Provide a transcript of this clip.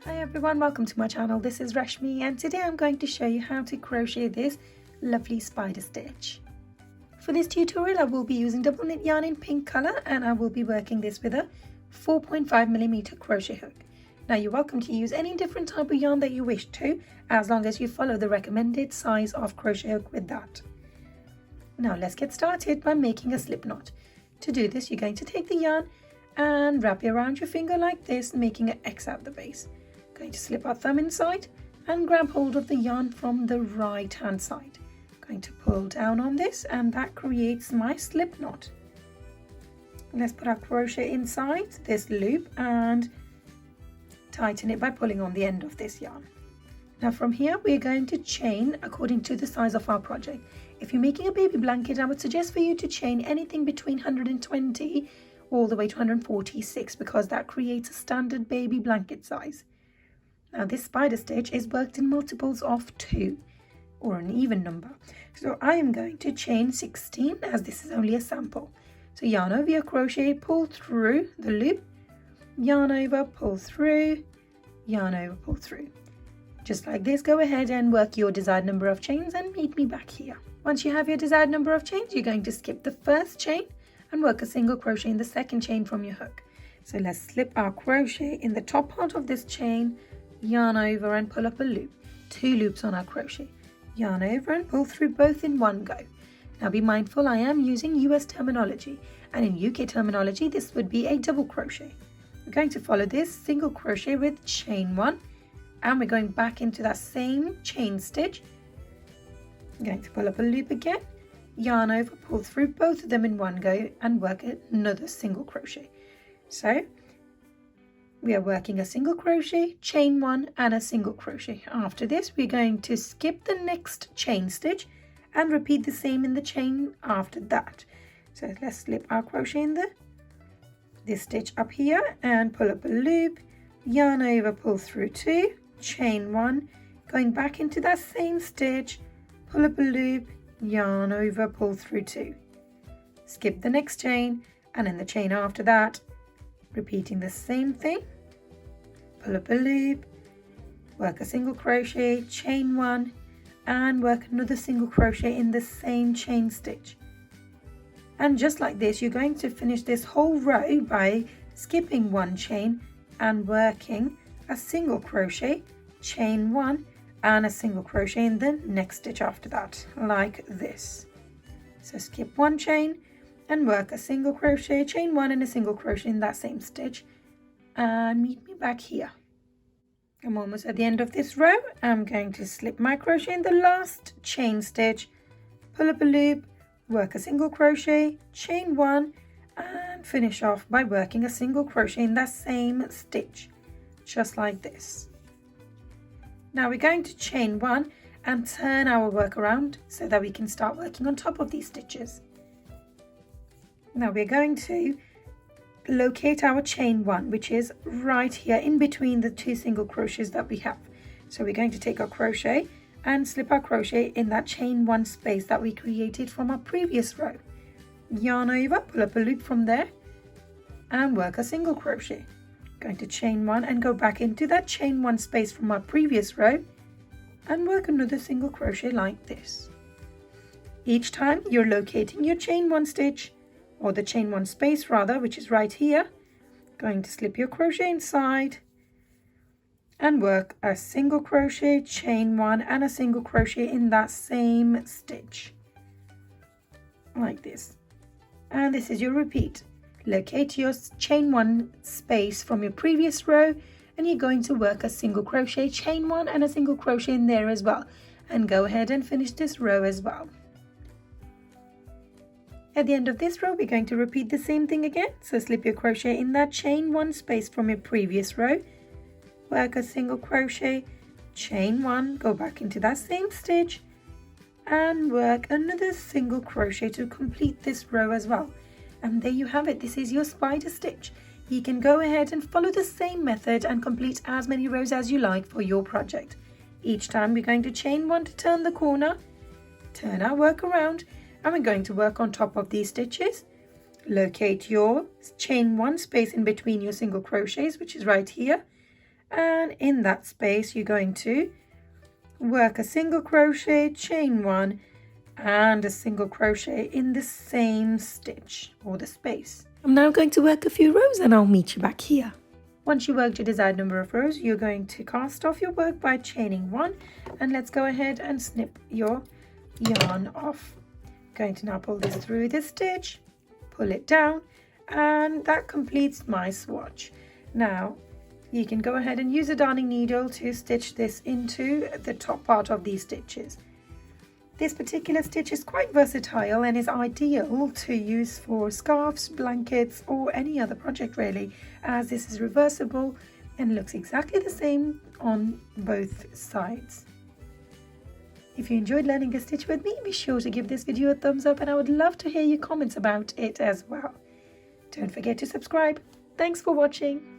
Hi everyone, welcome to my channel. This is Rashmi and today I'm going to show you how to crochet this lovely spider stitch. For this tutorial I will be using double knit yarn in pink colour and I will be working this with a 4.5mm crochet hook. Now you're welcome to use any different type of yarn that you wish to, as long as you follow the recommended size of crochet hook with that. Now let's get started by making a slip knot. To do this you're going to take the yarn and wrap it around your finger like this, making an X at the base. Going to slip our thumb inside and grab hold of the yarn from the right hand side. Going to pull down on this and that creates my slip knot. Let's put our crochet inside this loop and tighten it by pulling on the end of this yarn. Now from here we're going to chain according to the size of our project. If you're making a baby blanket, I would suggest for you to chain anything between 120 all the way to 146 because that creates a standard baby blanket size. Now this spider stitch is worked in multiples of 2 or an even number. So I am going to chain 16 as this is only a sample. So yarn over your crochet, pull through the loop, yarn over, pull through, yarn over, pull through. Just like this, go ahead and work your desired number of chains and meet me back here. Once you have your desired number of chains, you're going to skip the first chain and work a single crochet in the second chain from your hook. So let's slip our crochet in the top part of this chain, yarn over and pull up a loop. 2 loops on our crochet. Yarn over and pull through both in one go. Now be mindful I am using US terminology and in UK terminology this would be a double crochet. We're going to follow this single crochet with chain 1 and we're going back into that same chain stitch. I'm going to pull up a loop again, yarn over, pull through both of them in one go and work another single crochet. So we are working a single crochet, chain 1 and a single crochet. After this we're going to skip the next chain stitch and repeat the same in the chain after that. So let's slip our crochet in this stitch up here and pull up a loop, yarn over, pull through 2, chain 1, going back into that same stitch, pull up a loop, yarn over, pull through 2. Skip the next chain and in the chain after that repeating the same thing, pull up a loop, work a single crochet, chain 1 and work another single crochet in the same chain stitch. And just like this you're going to finish this whole row by skipping one chain and working a single crochet, chain 1 and a single crochet in the next stitch after that, like this. So skip one chain and work a single crochet, chain 1 and a single crochet in that same stitch and meet me back here. I'm almost at the end of this row. I'm going to slip my crochet in the last chain stitch, pull up a loop, work a single crochet, chain 1 and finish off by working a single crochet in that same stitch, just like this. Now we're going to chain 1 and turn our work around so that we can start working on top of these stitches. Now we're going to locate our chain 1, which is right here in between the 2 single crochets that we have. So we're going to take our crochet and slip our crochet in that chain 1 space that we created from our previous row. Yarn over, pull up a loop from there and work a single crochet. Going to chain 1 and go back into that chain 1 space from our previous row and work another single crochet like this. Each time you're locating your chain 1 stitch, or the chain 1 space rather, which is right here, going to slip your crochet inside and work a single crochet, chain 1 and a single crochet in that same stitch like this. And this is your repeat. Locate your chain 1 space from your previous row and you're going to work a single crochet, chain 1 and a single crochet in there as well, and go ahead and finish this row as well. At the end of this row we're going to repeat the same thing again. So slip your crochet in that chain 1 space from your previous row, work a single crochet, chain 1, go back into that same stitch and work another single crochet to complete this row as well. And there you have it. This is your spider stitch. You can go ahead and follow the same method and complete as many rows as you like for your project. Each time we're going to chain 1 to turn the corner, turn our work around and we're going to work on top of these stitches. Locate your chain 1 space in between your single crochets, which is right here, and in that space you're going to work a single crochet, chain 1 and a single crochet in the same stitch or the space. I'm now going to work a few rows and I'll meet you back here. Once you worked your desired number of rows, you're going to cast off your work by chaining 1, and let's go ahead and snip your yarn off. Going to now pull this through this stitch, pull it down, and that completes my swatch. Now you can go ahead and use a darning needle to stitch this into the top part of these stitches. This particular stitch is quite versatile and is ideal to use for scarves, blankets or any other project really, as this is reversible and looks exactly the same on both sides. If you enjoyed learning this stitch with me, be sure to give this video a thumbs up, and I would love to hear your comments about it as well. Don't forget to subscribe. Thanks for watching.